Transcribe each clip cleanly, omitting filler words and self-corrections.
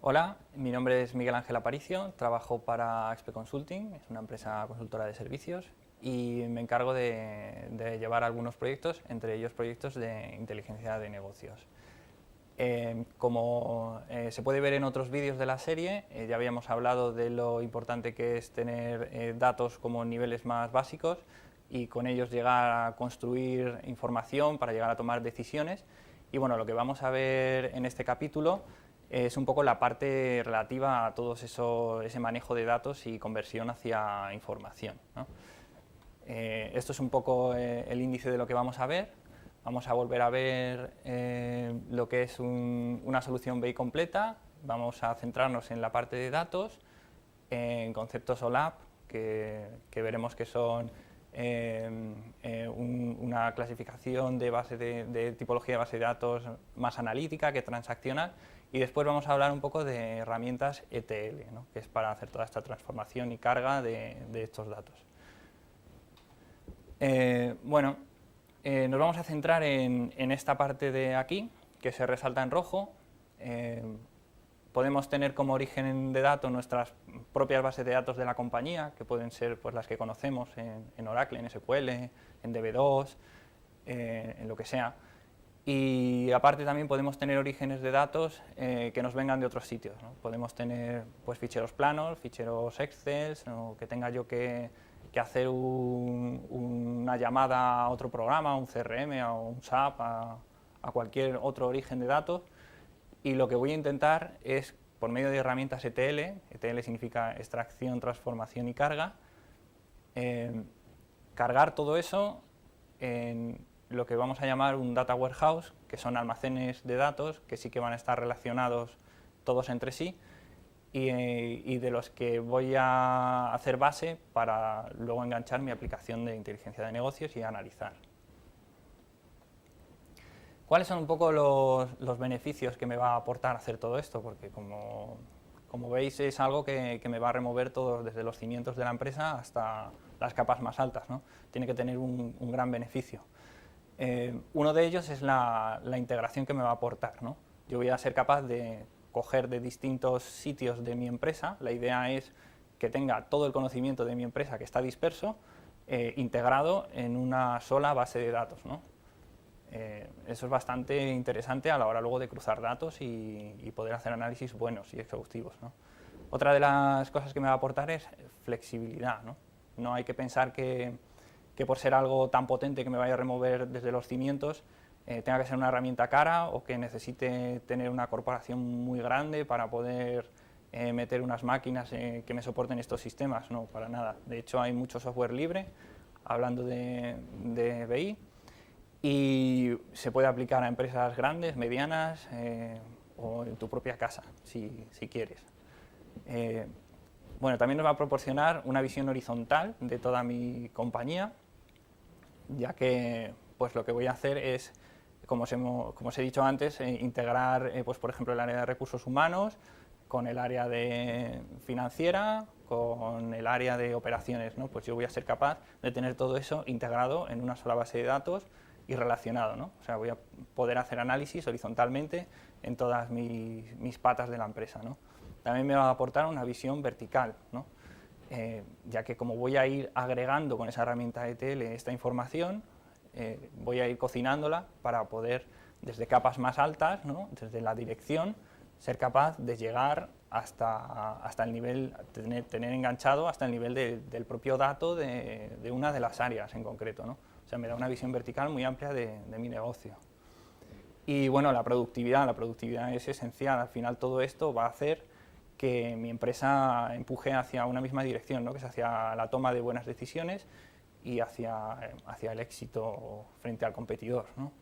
Hola, mi nombre es Miguel Ángel Aparicio, trabajo para Expe Consulting, es una empresa consultora de servicios y me encargo de llevar algunos proyectos, entre ellos proyectos de inteligencia de negocios. Como se puede ver en otros vídeos de la serie, ya habíamos hablado de lo importante que es tener datos como niveles más básicos y con ellos llegar a construir información para llegar a tomar decisiones. Y bueno, lo que vamos a ver en este capítulo es un poco la parte relativa a todo ese manejo de datos y conversión hacia información, ¿no? Esto es un poco el índice de lo que vamos a ver. Vamos a volver a ver lo que es una solución BI completa. Vamos a centrarnos en la parte de datos, en conceptos OLAP, que veremos que son una clasificación de tipología de base de datos más analítica que transaccional, y después vamos a hablar un poco de herramientas ETL, ¿no?, que es para hacer toda esta transformación y carga de estos datos. Nos vamos a centrar en esta parte de aquí, que se resalta en rojo. Podemos tener como origen de datos nuestras propias bases de datos de la compañía, que pueden ser pues las que conocemos en Oracle, en SQL, en DB2, en lo que sea. Y aparte también podemos tener orígenes de datos que nos vengan de otros sitios, ¿no? Podemos tener pues ficheros planos, ficheros Excel, o que tenga yo que hacer una llamada a otro programa, a un CRM, a un SAP, a cualquier otro origen de datos. Y lo que voy a intentar es, por medio de herramientas ETL, ETL significa extracción, transformación y carga, cargar todo eso en lo que vamos a llamar un data warehouse, que son almacenes de datos que sí que van a estar relacionados todos entre sí, y de los que voy a hacer base para luego enganchar mi aplicación de inteligencia de negocios y analizar. ¿Cuáles son un poco los beneficios que me va a aportar hacer todo esto? Porque como veis es algo que me va a remover todo desde los cimientos de la empresa hasta las capas más altas, ¿no? Tiene que tener un gran beneficio. Uno de ellos es la integración que me va a aportar, ¿no? Yo voy a ser capaz de coger de distintos sitios de mi empresa. La idea es que tenga todo el conocimiento de mi empresa que está disperso, integrado en una sola base de datos, ¿no? Eso es bastante interesante a la hora luego de cruzar datos y poder hacer análisis buenos y exhaustivos, ¿no? Otra de las cosas que me va a aportar es flexibilidad, ¿no? No hay que pensar que por ser algo tan potente que me vaya a remover desde los cimientos tenga que ser una herramienta cara o que necesite tener una corporación muy grande para poder meter unas máquinas que me soporten estos sistemas. No, para nada. De hecho, hay mucho software libre, hablando de BI, y se puede aplicar a empresas grandes, medianas o en tu propia casa, si quieres. Bueno, también nos va a proporcionar una visión horizontal de toda mi compañía, ya que pues lo que voy a hacer es, como os he dicho antes, integrar, pues, por ejemplo, el área de recursos humanos con el área de financiera, con el área de operaciones, ¿no? Pues yo voy a ser capaz de tener todo eso integrado en una sola base de datos y relacionado, ¿no? O sea, voy a poder hacer análisis horizontalmente en todas mis patas de la empresa, ¿no? También me va a aportar una visión vertical, ¿no? Ya que como voy a ir agregando con esa herramienta ETL esta información, voy a ir cocinándola para poder, desde capas más altas, ¿no?, desde la dirección, ser capaz de llegar hasta el nivel, tener enganchado hasta el nivel del propio dato de una de las áreas en concreto, ¿no? O sea, me da una visión vertical muy amplia de mi negocio. Y bueno, la productividad es esencial. Al final todo esto va a hacer que mi empresa empuje hacia una misma dirección, ¿no?, que es hacia la toma de buenas decisiones y hacia el éxito frente al competidor, ¿no?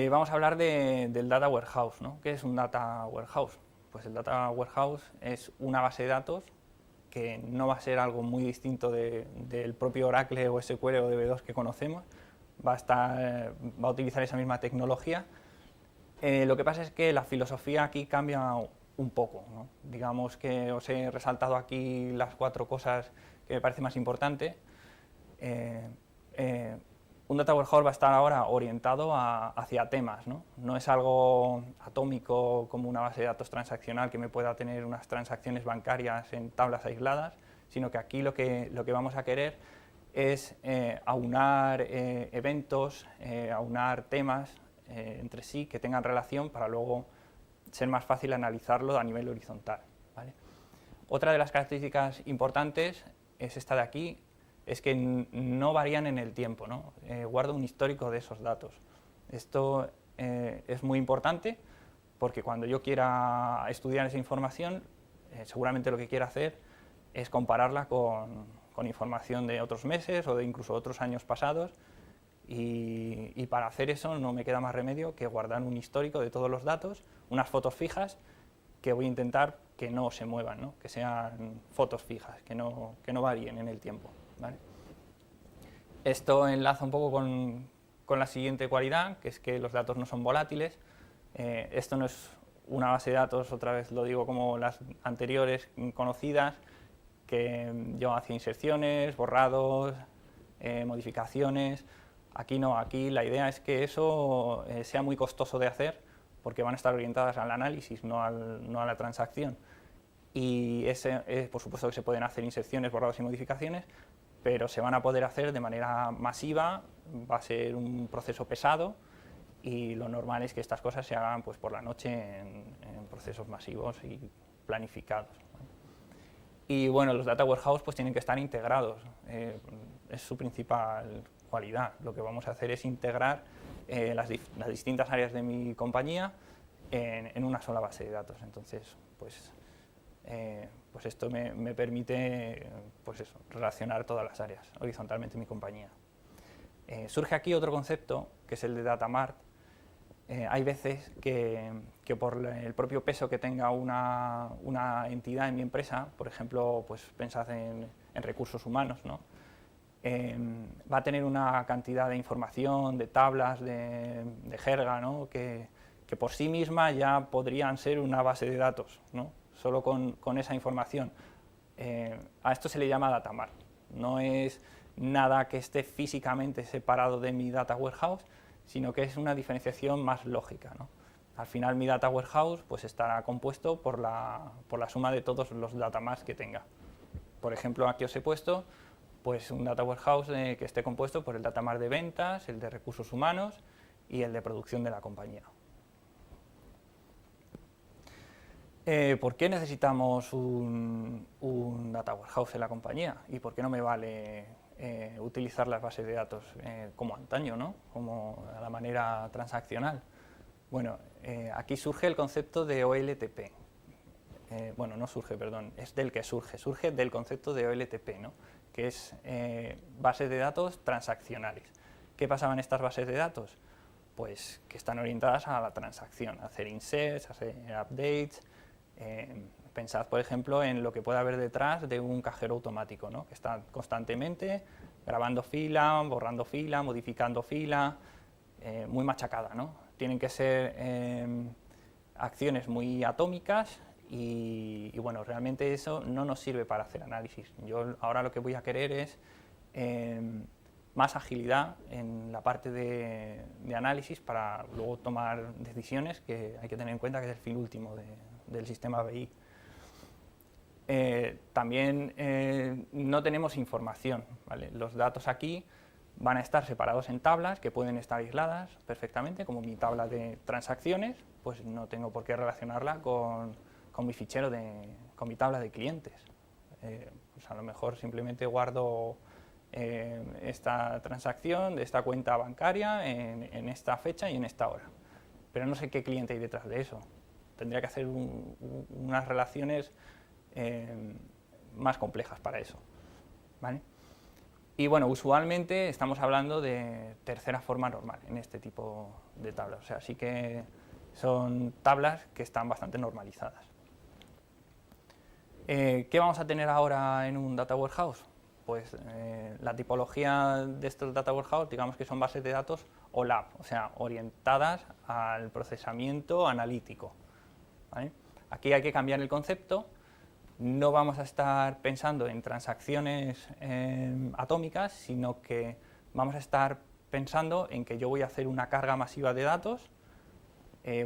Vamos a hablar del Data Warehouse, ¿no? ¿Qué es un Data Warehouse? Pues el Data Warehouse es una base de datos que no va a ser algo muy distinto del propio Oracle o SQL o DB2 que conocemos, va a utilizar esa misma tecnología. Lo que pasa es que la filosofía aquí cambia un poco, ¿no? Digamos que os he resaltado aquí las 4 cosas que me parecen más importantes. un Data Warehouse va a estar ahora orientado hacia temas, ¿no? No es algo atómico como una base de datos transaccional que me pueda tener unas transacciones bancarias en tablas aisladas, sino que aquí lo que vamos a querer es aunar eventos, aunar temas entre sí que tengan relación para luego ser más fácil analizarlo a nivel horizontal, ¿vale? Otra de las características importantes es esta de aquí, es que no varían en el tiempo, ¿no? Guardo un histórico de esos datos. Esto es muy importante porque cuando yo quiera estudiar esa información, seguramente lo que quiera hacer es compararla con información de otros meses o de incluso otros años pasados, y para hacer eso no me queda más remedio que guardar un histórico de todos los datos, unas fotos fijas que voy a intentar que no se muevan, ¿no? Que sean fotos fijas, que no varíen en el tiempo, ¿vale? Esto enlaza un poco con la siguiente cualidad, que es que los datos no son volátiles. Esto no es una base de datos, otra vez lo digo como las anteriores conocidas, que yo hacía inserciones, borrados, modificaciones. Aquí no, aquí la idea es que eso sea muy costoso de hacer, porque van a estar orientadas al análisis, no a la transacción. Y por supuesto que se pueden hacer inserciones, borrados y modificaciones, pero se van a poder hacer de manera masiva, va a ser un proceso pesado, y lo normal es que estas cosas se hagan pues, por la noche en procesos masivos y planificados, ¿vale? Y bueno, los Data Warehouse pues, tienen que estar integrados, es su principal cualidad. Lo que vamos a hacer es integrar las distintas áreas de mi compañía en una sola base de datos. Entonces, pues esto me permite pues eso, relacionar todas las áreas horizontalmente en mi compañía. Surge aquí otro concepto, que es el de Data Mart. Hay veces que por el propio peso que tenga una entidad en mi empresa, por ejemplo, pues pensad en recursos humanos, ¿no? Va a tener una cantidad de información, de tablas, de jerga, ¿no? que por sí misma ya podrían ser una base de datos, ¿no? Solo con esa información. A esto se le llama Data Mart. No es nada que esté físicamente separado de mi Data Warehouse, sino que es una diferenciación más lógica, ¿no? Al final mi Data Warehouse pues, estará compuesto por la suma de todos los Data Marts que tenga. Por ejemplo, aquí os he puesto pues, un Data Warehouse que esté compuesto por el Data Mart de ventas, el de recursos humanos y el de producción de la compañía. ¿Por qué necesitamos un Data Warehouse en la compañía? ¿Y por qué no me vale utilizar las bases de datos como antaño, ¿no? Como a la manera transaccional? Bueno, aquí surge el concepto de OLTP. Bueno, no surge, perdón, es del que surge del concepto de OLTP, ¿no? Que es bases de datos transaccionales. ¿Qué pasaba en estas bases de datos? Pues que están orientadas a la transacción, a hacer inserts, a hacer updates. Pensad, por ejemplo, en lo que puede haber detrás de un cajero automático, ¿no? Que está constantemente grabando fila, borrando fila, modificando fila, muy machacada, ¿no? Tienen que ser acciones muy atómicas y bueno, realmente eso no nos sirve para hacer análisis. Yo ahora lo que voy a querer es más agilidad en la parte de análisis para luego tomar decisiones, que hay que tener en cuenta que es el fin último del sistema BI. También no tenemos información, ¿vale? Los datos aquí van a estar separados en tablas que pueden estar aisladas perfectamente, como mi tabla de transacciones, pues no tengo por qué relacionarla con mi fichero, con mi tabla de clientes. Pues a lo mejor simplemente guardo esta transacción de esta cuenta bancaria en esta fecha y en esta hora, pero no sé qué cliente hay detrás de eso. Tendría que hacer unas relaciones más complejas para eso, ¿vale? Y bueno, usualmente estamos hablando de tercera forma normal en este tipo de tablas, o sea, sí que son tablas que están bastante normalizadas. ¿Qué vamos a tener ahora en un Data Warehouse? Pues la tipología de estos Data Warehouse, digamos que son bases de datos OLAP, o sea, orientadas al procesamiento analítico, ¿vale? Aquí hay que cambiar el concepto. No vamos a estar pensando en transacciones atómicas, sino que vamos a estar pensando en que yo voy a hacer una carga masiva de datos,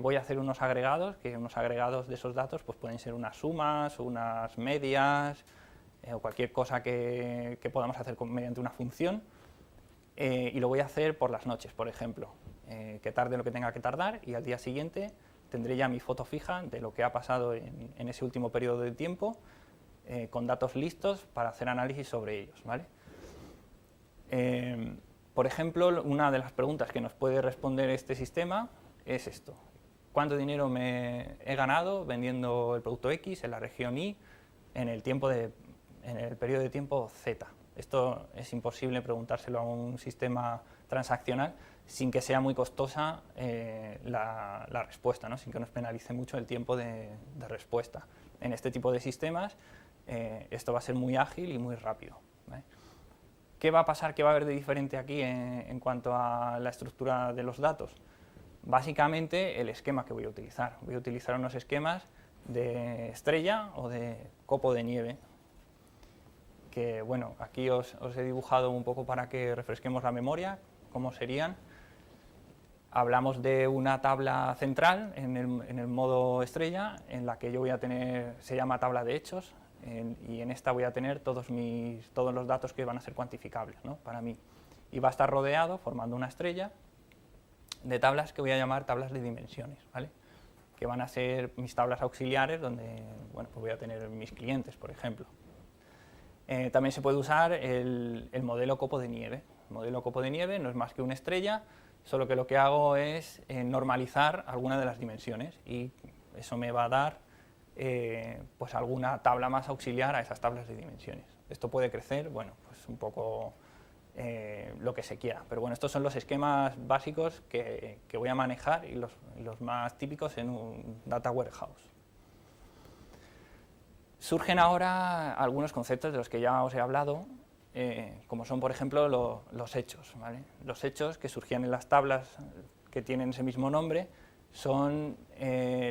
voy a hacer unos agregados, que unos agregados de esos datos pues pueden ser unas sumas, unas medias, o cualquier cosa que podamos hacer mediante una función, y lo voy a hacer por las noches, por ejemplo, que tarde lo que tenga que tardar, y al día siguiente tendré ya mi foto fija de lo que ha pasado en ese último periodo de tiempo, con datos listos para hacer análisis sobre ellos, ¿vale? Por ejemplo, una de las preguntas que nos puede responder este sistema es esto: ¿cuánto dinero me he ganado vendiendo el producto X en la región Y en el periodo de tiempo Z? Esto es imposible preguntárselo a un sistema transaccional sin que sea muy costosa la respuesta, ¿no? Sin que nos penalice mucho el tiempo de respuesta. En este tipo de sistemas esto va a ser muy ágil y muy rápido, ¿vale? ¿Qué va a pasar? ¿Qué va a haber de diferente aquí en cuanto a la estructura de los datos? Básicamente el esquema que voy a utilizar. Voy a utilizar unos esquemas de estrella o de copo de nieve, que bueno, aquí os he dibujado un poco para que refresquemos la memoria, cómo serían. Hablamos de una tabla central en el modo estrella, en la que yo voy a tener, se llama tabla de hechos, y en esta voy a tener todos los datos que van a ser cuantificables, ¿no? Para mí. Y va a estar rodeado, formando una estrella, de tablas que voy a llamar tablas de dimensiones, ¿vale? Que van a ser mis tablas auxiliares, donde bueno, pues voy a tener mis clientes, por ejemplo. También se puede usar el modelo copo de nieve. El modelo copo de nieve no es más que una estrella, solo que lo que hago es normalizar alguna de las dimensiones, y eso me va a dar pues alguna tabla más auxiliar a esas tablas de dimensiones. Esto puede crecer, bueno, pues un poco lo que se quiera, pero bueno, estos son los esquemas básicos que voy a manejar, y los más típicos en un data warehouse. Surgen ahora algunos conceptos de los que ya os he hablado, como son, por ejemplo, los hechos, ¿vale? Los hechos que surgían en las tablas que tienen ese mismo nombre son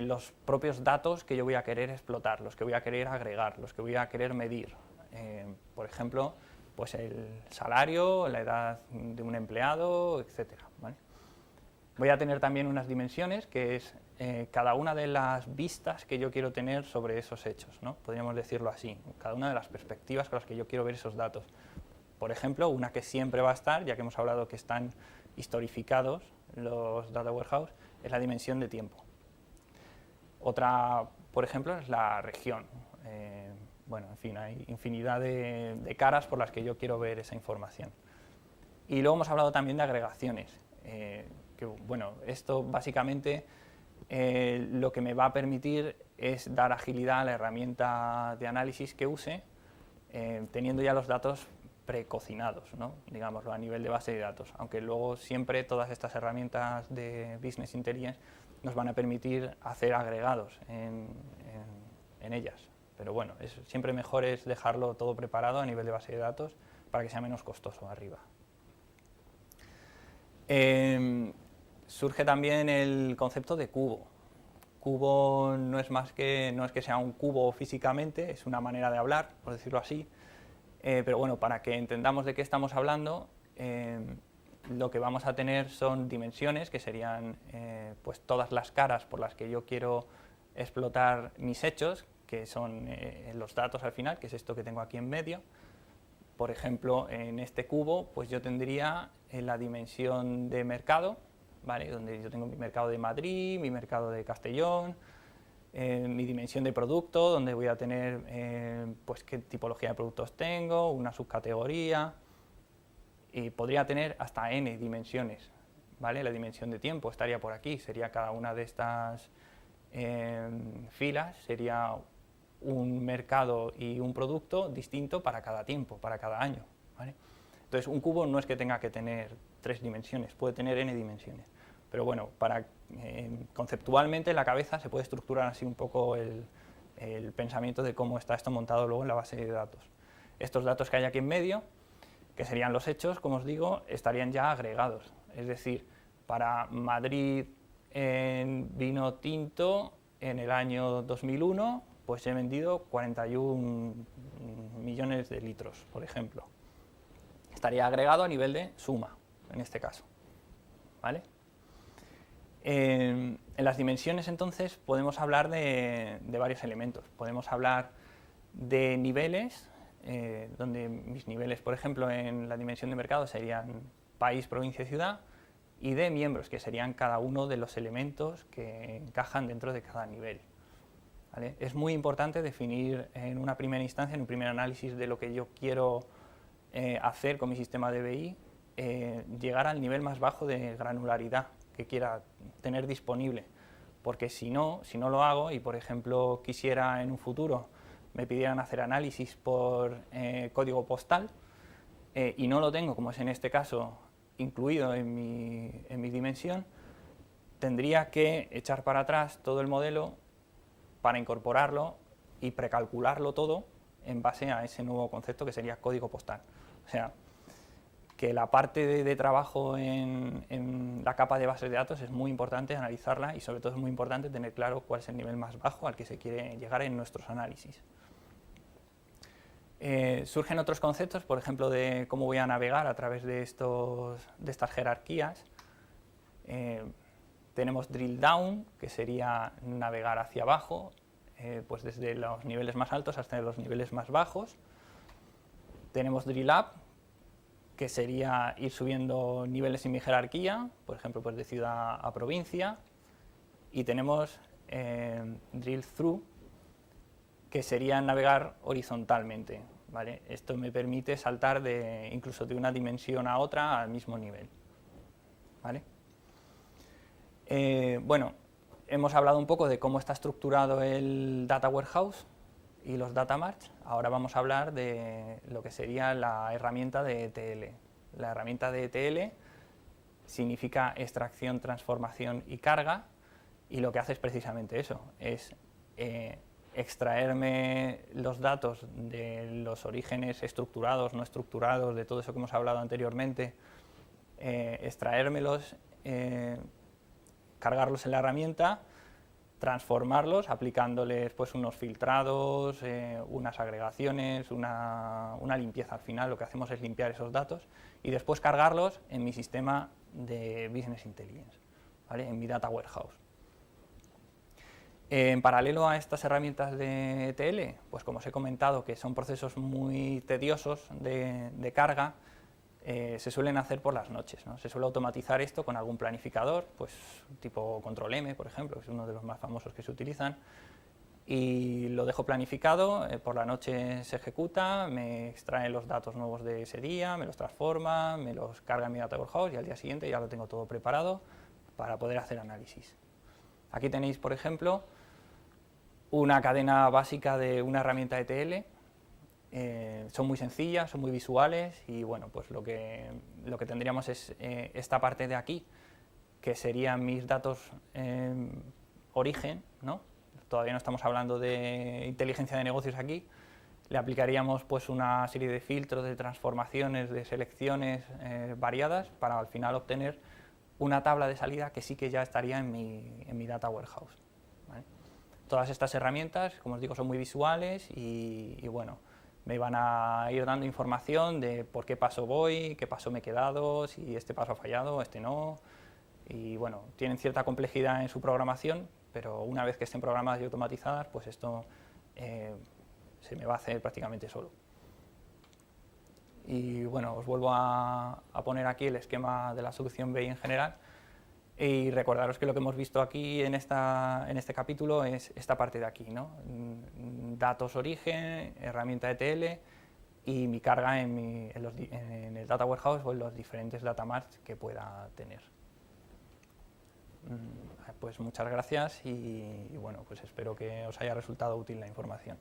los propios datos que yo voy a querer explotar, los que voy a querer agregar, los que voy a querer medir. Por ejemplo, pues el salario, la edad de un empleado, etcétera, ¿vale? Voy a tener también unas dimensiones, que es cada una de las vistas que yo quiero tener sobre esos hechos, ¿no? Podríamos decirlo así, cada una de las perspectivas con las que yo quiero ver esos datos. Por ejemplo, una que siempre va a estar, ya que hemos hablado que están historificados los data warehouse, es la dimensión de tiempo. Otra, por ejemplo, es la región. Bueno, en fin, hay infinidad de caras por las que yo quiero ver esa información. Y luego hemos hablado también de agregaciones, que bueno, esto básicamente lo que me va a permitir es dar agilidad a la herramienta de análisis que use, teniendo ya los datos precocinados, ¿no? Digámoslo, a nivel de base de datos, aunque luego siempre todas estas herramientas de Business Intelligence nos van a permitir hacer agregados en ellas. Pero bueno, siempre mejor es dejarlo todo preparado a nivel de base de datos para que sea menos costoso arriba. Surge también el concepto de cubo. Cubo no es que sea un cubo físicamente, es una manera de hablar, por decirlo así. Pero bueno, para que entendamos de qué estamos hablando, lo que vamos a tener son dimensiones, que serían pues todas las caras por las que yo quiero explotar mis hechos, que son los datos al final, que es esto que tengo aquí en medio. Por ejemplo, en este cubo pues yo tendría la dimensión de mercado, ¿vale? Donde yo tengo mi mercado de Madrid, mi mercado de Castellón, mi dimensión de producto, donde voy a tener pues qué tipología de productos tengo, una subcategoría, y podría tener hasta n dimensiones, ¿vale? La dimensión de tiempo estaría por aquí, sería cada una de estas filas, sería un mercado y un producto distinto para cada tiempo, para cada año, ¿vale? Entonces, un cubo no es que tenga que tener 3 dimensiones, puede tener n dimensiones. Pero bueno, conceptualmente en la cabeza se puede estructurar así un poco el pensamiento de cómo está esto montado luego en la base de datos. Estos datos que hay aquí en medio, que serían los hechos, como os digo, estarían ya agregados. Es decir, para Madrid en vino tinto en el año 2001, pues he vendido 41 millones de litros, por ejemplo. Estaría agregado a nivel de suma. en este caso, ¿vale? En las dimensiones, entonces, podemos hablar de varios elementos. Podemos hablar de niveles, donde mis niveles, por ejemplo, en la dimensión de mercado serían país, provincia y ciudad, y de miembros, que serían cada uno de los elementos que encajan dentro de cada nivel, ¿vale? Es muy importante definir en una primera instancia, en un primer análisis de lo que yo quiero hacer con mi sistema de BI, llegar al nivel más bajo de granularidad que quiera tener disponible, porque si no lo hago y, por ejemplo, quisiera en un futuro me pidieran hacer análisis por código postal y no lo tengo, como es en este caso, incluido en mi dimensión, tendría que echar para atrás todo el modelo para incorporarlo y precalcularlo todo en base a ese nuevo concepto que sería código postal. O sea, que la parte de trabajo en la capa de bases de datos es muy importante analizarla y sobre todo es muy importante tener claro cuál es el nivel más bajo al que se quiere llegar en nuestros análisis. Surgen otros conceptos, por ejemplo, de cómo voy a navegar a través de estas jerarquías. Tenemos drill down, que sería navegar hacia abajo, pues desde los niveles más altos hasta los niveles más bajos. Tenemos drill up, que sería ir subiendo niveles en mi jerarquía, por ejemplo, pues de ciudad a provincia. Y tenemos drill through, que sería navegar horizontalmente, ¿vale? Esto me permite saltar incluso de una dimensión a otra al mismo nivel, ¿vale? Bueno, hemos hablado un poco de cómo está estructurado el Data Warehouse y los Data Marts. Ahora vamos a hablar de lo que sería la herramienta de ETL. La herramienta de ETL significa extracción, transformación y carga, y lo que hace es precisamente eso, es extraerme los datos de los orígenes estructurados, no estructurados, de todo eso que hemos hablado anteriormente, extraérmelos, cargarlos en la herramienta, transformarlos aplicándoles pues unos filtrados, unas agregaciones, una limpieza al final. Lo que hacemos es limpiar esos datos y después cargarlos en mi sistema de Business Intelligence, ¿vale? En mi Data Warehouse. En paralelo a estas herramientas de ETL, pues como os he comentado, que son procesos muy tediosos de carga, se suelen hacer por las noches, ¿no? Se suele automatizar esto con algún planificador, pues tipo Control M, por ejemplo, que es uno de los más famosos que se utilizan, y lo dejo planificado, por la noche se ejecuta, me extrae los datos nuevos de ese día, me los transforma, me los carga en mi Data Warehouse y al día siguiente ya lo tengo todo preparado para poder hacer análisis. Aquí tenéis, por ejemplo, una cadena básica de una herramienta ETL. Son muy sencillas, son muy visuales y bueno, pues lo que tendríamos es esta parte de aquí, que serían mis datos origen, ¿no? Todavía no estamos hablando de inteligencia de negocios aquí. Le aplicaríamos pues una serie de filtros, de transformaciones, de selecciones variadas para al final obtener una tabla de salida que sí que ya estaría en mi Data Warehouse, ¿vale? Todas estas herramientas, como os digo, son muy visuales y bueno, me van a ir dando información de por qué paso voy, qué paso me he quedado, si este paso ha fallado, este no. Y bueno, tienen cierta complejidad en su programación, pero una vez que estén programadas y automatizadas, pues esto se me va a hacer prácticamente solo. Y bueno, os vuelvo a poner aquí el esquema de la solución BI en general. Y recordaros que lo que hemos visto aquí en este capítulo es esta parte de aquí, ¿no? Datos origen, herramienta ETL y mi carga en el Data Warehouse o en los diferentes data marts que pueda tener. Pues muchas gracias y bueno, pues espero que os haya resultado útil la información.